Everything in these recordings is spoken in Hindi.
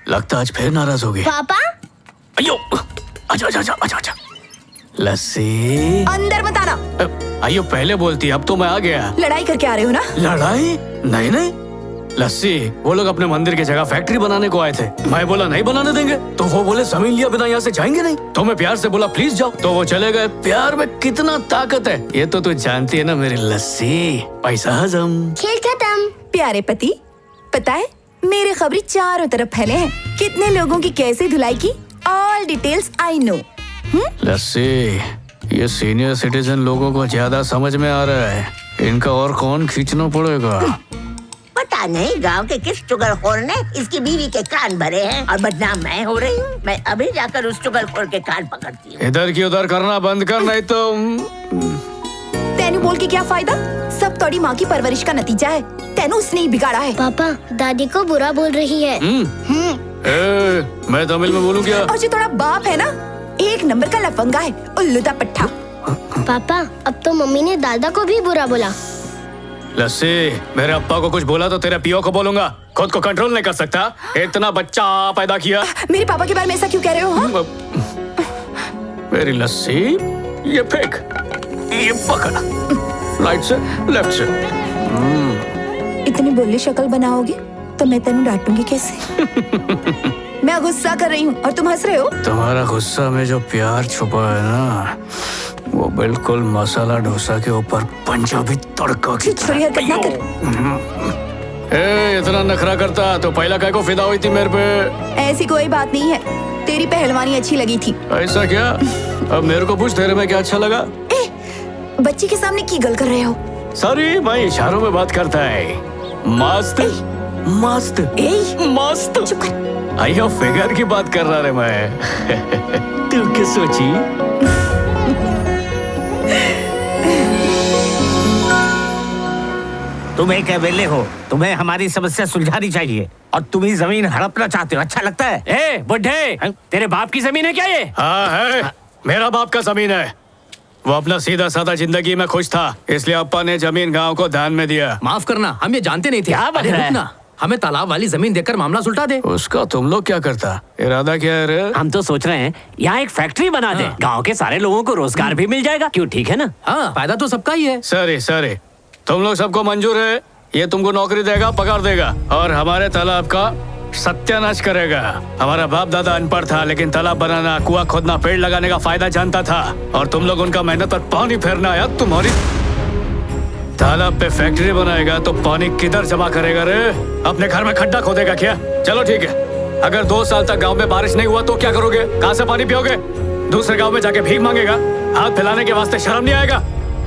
लगता आज फिर नाराज हो गए। पापा अयो, आजा आजा आजा आजा आजा। लस्सी अंदर मत आना। अयो पहले बोलती, अब तो मैं आ गया। लड़ाई करके आ रहे हो ना? लड़ाई? नहीं नहीं लस्सी, वो लोग अपने मंदिर की जगह फैक्ट्री बनाने को आए थे। मैं बोला नहीं बनाने देंगे, तो वो बोले जमीन लिया बिना यहाँ से जाएंगे नहीं। तो मैं प्यार से बोला प्लीज जाओ, तो वो चले गए। प्यार में कितना ताकत है ये तो तू जानती है ना मेरी लस्सी। पैसा हजम। खेल खत्म। प्यारे पति, पता है मेरे खबरी चारों तरफ फैले हैं। कितने लोगों की कैसे धुलाई की, ऑल डिटेल्स आई नो। लस्सी, ये सीनियर सिटीजन लोगों को ज्यादा समझ में आ रहा है। इनका और कौन खींचना पड़ेगा। पता नहीं गांव के किस चुगलखोर ने इसकी बीवी के कान भरे हैं और बदनाम मैं हो रही हूँ। मैं अभी जाकर उस चुगलखोर के कान पकड़ती हूँ। इधर की उधर करना बंद कर, नहीं तो तेनू बोल के क्या फायदा, सब तोड़ी माँ की परवरिश का नतीजा है। तेनू उसने ही बिगाड़ा है। पापा दादी को बुरा बोल रही है। मैं तमिल में बोलूं क्या? और जो थोड़ा बाप है ना, एक नंबर का लफंगा है, उल्लू दा पट्टा। पापा अब तो मम्मी ने दादा को भी बुरा बोला। लस्सी, मेरे अप्पा को कुछ बोला तो तेरे पियो को बोलूंगा। खुद को कंट्रोल नहीं कर सकता, इतना बच्चा पैदा किया। मेरे पापा के बारे में ऐसा क्यों कह रहे हो? हाँ? मेरी लस्सी, ये फेंक, ये पकड़, राइट से लेफ्ट से। इतनी बोली शक्ल बनाओगे तो मैं तेनू डांटूंगी कैसे? मैं गुस्सा कर रही हूँ और तुम हंस रहे हो। तुम्हारा गुस्सा में जो प्यार छुपा है ना, वो बिल्कुल मसाला डोसा के ऊपर पंजाबी तड़का की छोरी हरकत ना कर। इतना नखरा करता तो पहला काय को फिदा हुई थी मेरे पे। ऐसी कोई बात नहीं है, तेरी पहलवानी अच्छी लगी थी। ऐसा क्या? अब मेरे को पूछ, तेरे में क्या अच्छा लगा? बच्ची के सामने की गल कर रहे हो? सॉरी, मैं इशारों में बात करता है। मस्त मस्त मस्त। चुप कर। आयो फिगर की बात कर रहा रे मैं। तू क्या सोची? तुम एक एमएलए हो, तुम्हें हमारी समस्या सुलझानी चाहिए और तुम ही जमीन हड़पना चाहते हो। अच्छा लगता है? ए बुड्ढे, तेरे बाप की जमीन है क्या ये? हाँ है, मेरा बाप का जमीन है। वो अपना सीधा साधा जिंदगी में खुश था, इसलिए अप्पा ने जमीन गांव को दान में दिया। माफ करना, हम ये जानते नहीं थे। क्या बक रहा है? रुकना, हमें तालाब वाली जमीन देकर मामला सुलटा दे। उसका तुम लोग क्या करता? इरादा क्या है रे? हम तो सोच रहे हैं यहाँ एक फैक्ट्री बना दे, गांव के सारे लोगों को रोजगार भी मिल जाएगा। क्यों, ठीक है ना? हाँ, फायदा तो सबका ही है। सरे तुम लोग सबको मंजूर है? ये तुमको नौकरी देगा, पगार देगा और हमारे तालाब का सत्यानाश करेगा। हमारा बाप दादा अनपढ़ था, लेकिन तालाब बनाना, कुआं खोदना, पेड़ लगाने का फायदा जानता था। और तुम लोग उनका मेहनत पर पानी फेरना यार। तुम्हारी तालाब पे फैक्ट्री बनाएगा तो पानी किधर जमा करेगा रे? अपने घर में खड्डा खोदेगा क्या? चलो ठीक है, अगर 2 साल तक गांव में बारिश नहीं हुआ तो क्या करोगे? कहाँ से पानी पियोगे? दूसरे गांव में जाके भीख मांगेगा? हाथ फैलाने के वास्ते शर्म नहीं आएगा?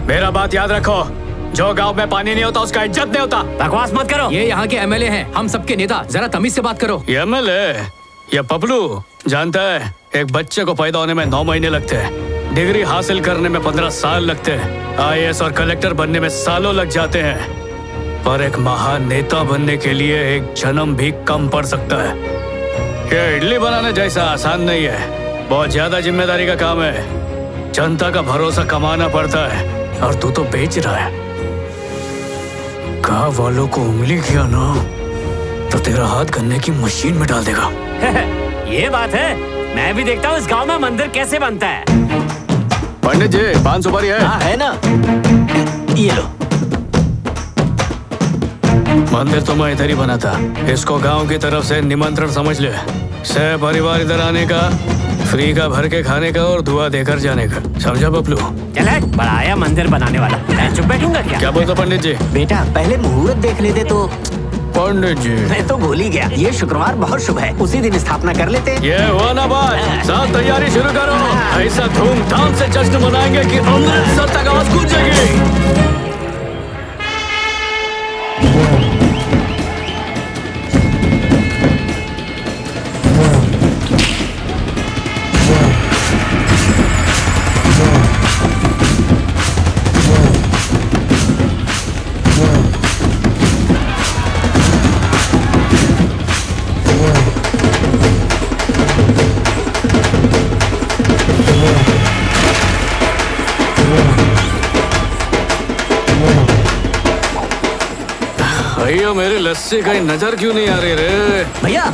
मेरा बात याद रखो, जो गांव में पानी नहीं होता उसका इज्जत नहीं होता। बकवास मत करो। ये यहाँ के एमएलए हैं, हम सबके नेता, जरा तमीज से बात करो। ये एमएलए, ये पपलू जानता है, एक बच्चे को पैदा होने में 9 महीने लगते हैं, डिग्री हासिल करने में 15 साल लगते हैं, आईएएस और कलेक्टर बनने में सालों लग जाते हैं, पर एक महान नेता बनने के लिए एक जन्म भी कम पड़ सकता है। ये इडली बनाने जैसा आसान नहीं है, बहुत ज्यादा जिम्मेदारी का काम है। जनता का भरोसा कमाना पड़ता है और तू तो बेच रहा है। गाँव वालों को उंगली किया ना तो तेरा हाथ गन्ने की मशीन में डाल देगा। ये बात है, मैं भी देखता हूँ इस गांव में मंदिर कैसे बनता है। पंडित जी, 5 सुपारी है? हाँ है ना, ये लो। मंदिर तो मैं इधर ही बना था, इसको गांव की तरफ से निमंत्रण समझ ले। सह परिवार इधर आने का, फ्री का भर के खाने का और दुआ देकर जाने का, समझा बबलू? चल बढ़ाया मंदिर बनाने वाला, मैं चुप बैठूंगा क्या? बोलता पंडित जी? बेटा पहले मुहूर्त देख लेते तो। पंडित जी, मैं तो भूल ही गया, ये शुक्रवार बहुत शुभ है, उसी दिन स्थापना कर लेते। ये हुआ ना बात, साथ तैयारी शुरू करो। ऐसा धूमधाम से जश्न मनाएंगे कि अमृतसर तक आवाज गूंजेगी। भैया मेरी लस्सी कहीं नजर क्यों नहीं आ रही रे? भैया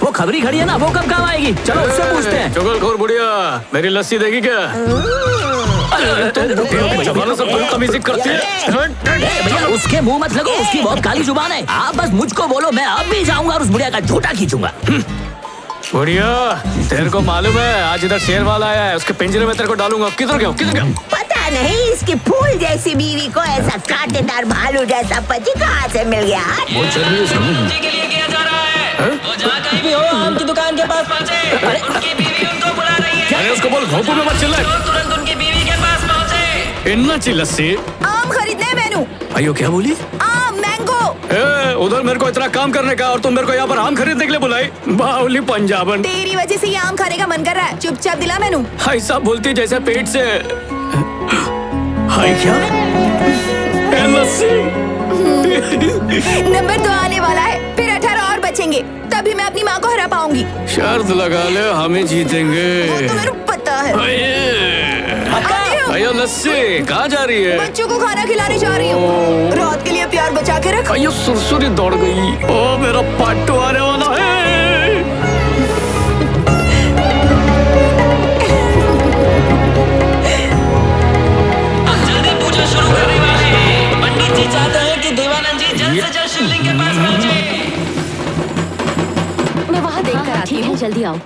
वो खबरी खड़ी है ना, वो कब काम आएगी? चलो उससे पूछते हैं। चुगलखोर बुढ़िया, मेरी लस्सी देगी क्या? जमाना सब बदतमीजी करती है। भैया उसके मुंह मत लगो, उसकी बहुत काली जुबान है। आप बस मुझको बोलो, मैं अब भी जाऊंगा और उस बुढ़िया का झूठा खींचूंगा। बुढ़िया, तेरे को मालूम है आज इधर शेर वाला आया है, उसके पिंजरे में तेरे को डालूंगा। किधर गया? पता नहीं इसकी फूल जैसी बीवी को ऐसा कांटेदार भालू जैसा पति कहाँ से मिल गया। के लिए किया जा रहा है। वो जहाँ कहीं भी हो, आम की दुकान के पास पहुँचे। उनकी बीवी उनको बुला रही है। अरे उसको बोल भोंपू में मत चिल्लाए। तो तुरंत उनकी बीवी के पास पहुँचे। इन्ना ची लस्सी। आम खरीदने मैनू। अयो क्या बोली? आम मैंगो। उधर मेरे को इतना काम करने का और तुम मेरे को यहाँ पर आम खरीदने के लिए बुलाई? बाहुली पंजाबन। तेरी वजह से ये आम खाने का मन कर रहा है, चुपचाप दिला मैनू। ऐसा बोलती जैसे पेट से हाय क्या? लस्सी। नंबर 2 आने वाला है, फिर 18 और बचेंगे, तभी मैं अपनी माँ को हरा पाऊंगी। शर्त लगा ले, हम ही जीतेंगे। वो तो मेरे को पता है। अयो लस्सी, कहाँ जा रही है? बच्चों को खाना खिलाने जा रही हूँ। रात के लिए प्यार बचा के रख। अयो सुरसुरी दौड़ गई। ओ मेरा पाटू आने वाला है। जल्दी पूजा शुरू करने वाले हैं। पंडित जी चाहते हैं कि देवानंद जी जल्द से जल्द शिवलिंग के पास पहुँचे। मैं वहाँ देख कर आती हूँ। जल्दी आओ।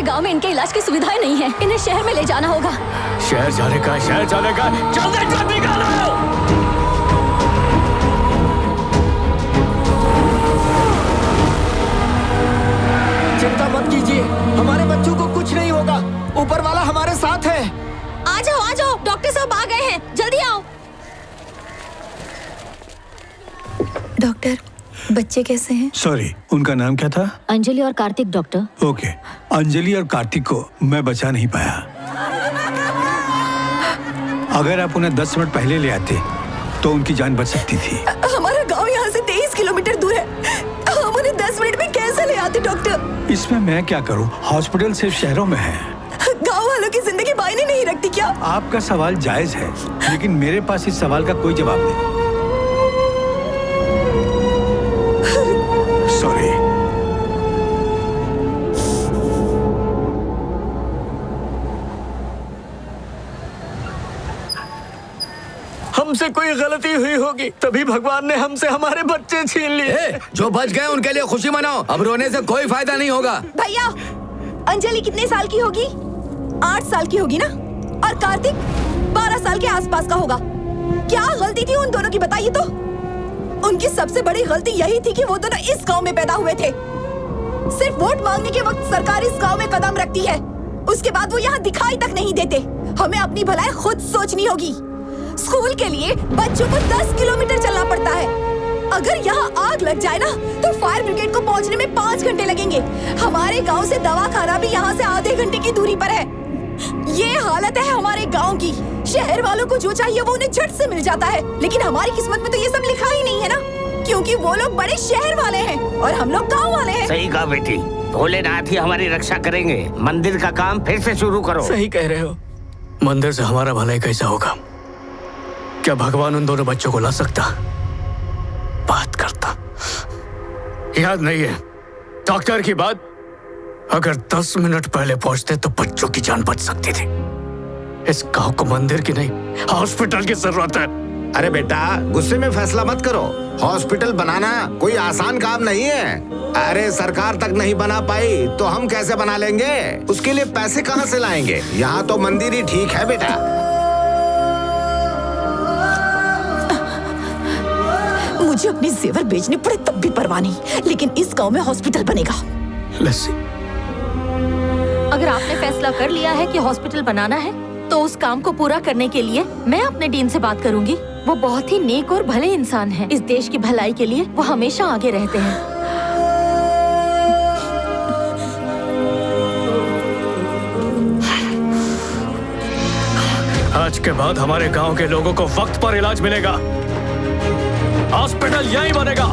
गांव में इनके इलाज की सुविधाएं नहीं है, इन्हें शहर में ले जाना होगा। शहर जाने का, शहर जाने का, जल्दी जल्दी निकालो। चिंता मत कीजिए, हमारे बच्चों को कुछ नहीं होगा, ऊपर वाला हमारे साथ है। आ जाओ डॉक्टर साहब, डॉक्टर, बच्चे कैसे हैं? सॉरी, उनका नाम क्या था? अंजलि और कार्तिक डॉक्टर। ओके, अंजलि और कार्तिक को मैं बचा नहीं पाया। अगर आप उन्हें 10 मिनट पहले ले आते तो उनकी जान बच सकती थी। हमारा गांव यहाँ से 23 किलोमीटर दूर है। हम उन्हें 10 मिनट में कैसे ले आते डॉक्टर? इसमें मैं क्या करूं? हॉस्पिटल सिर्फ शहरों में है। गांव वालों की जिंदगी मायने नहीं रखती क्या? आपका सवाल जायज है, लेकिन मेरे पास इस सवाल का कोई जवाब नहीं। सॉरी। हमसे कोई गलती हुई होगी, तभी भगवान ने हमसे हमारे बच्चे छीन लिए। जो बच गए उनके लिए खुशी मनाओ, अब रोने से कोई फायदा नहीं होगा। भैया, अंजलि कितने साल की होगी? 8 साल की होगी ना? और कार्तिक 12 साल के आसपास का होगा। क्या गलती थी उन दोनों की, बताइए तो? उनकी सबसे बड़ी गलती यही थी कि वो दोनों इस गांव में पैदा हुए थे। सिर्फ वोट मांगने के वक्त सरकार इस गांव में कदम रखती है, उसके बाद वो यहाँ दिखाई तक नहीं देते। हमें अपनी भलाई खुद सोचनी होगी। स्कूल के लिए बच्चों को 10 किलोमीटर चलना पड़ता है। अगर यहाँ आग लग जाए ना तो फायर ब्रिगेड को पहुँचने में 5 घंटे लगेंगे। हमारे गांव से दवाखाना भी यहाँ से आधे घंटे की दूरी पर है। ये हालत है हमारे गांव की। शहर वालों को जो चाहिए वो उन्हें झट से मिल जाता है, लेकिन हमारी किस्मत में तो ये सब लिखा ही नहीं है ना, क्योंकि वो लोग बड़े शहर वाले हैं और हम लोग गांव वाले हैं। सही कहा बेटी, भोलेनाथ ही हमारी रक्षा करेंगे। मंदिर का काम फिर से शुरू करो। सही कह रहे हो। मंदिर से हमारा भलाई कैसा होगा? क्या भगवान उन दोनों बच्चों को ला सकता? बात करता याद नहीं है डॉक्टर की बात? अगर 10 मिनट पहले पहुंचते तो बच्चों की जान बच सकती थी। इस गांव को मंदिर की नहीं हॉस्पिटल की जरूरत है। अरे बेटा, गुस्से में फैसला मत करो। हॉस्पिटल बनाना कोई आसान काम नहीं है। अरे सरकार तक नहीं बना पाई तो हम कैसे बना लेंगे? उसके लिए पैसे कहाँ से लाएंगे? यहाँ तो मंदिर ही ठीक है बेटा। मुझे अपने जेवर बेचने पड़े तब भी परवाह नहीं, लेकिन इस गांव में हॉस्पिटल बनेगा। लस्सी, अगर आपने फैसला कर लिया है कि हॉस्पिटल बनाना है तो उस काम को पूरा करने के लिए मैं अपने डीन से बात करूंगी। वो बहुत ही नेक और भले इंसान हैं। इस देश की भलाई के लिए वो हमेशा आगे रहते हैं। आज के बाद हमारे गांव के लोगों को वक्त पर इलाज मिलेगा। हॉस्पिटल यहीं बनेगा।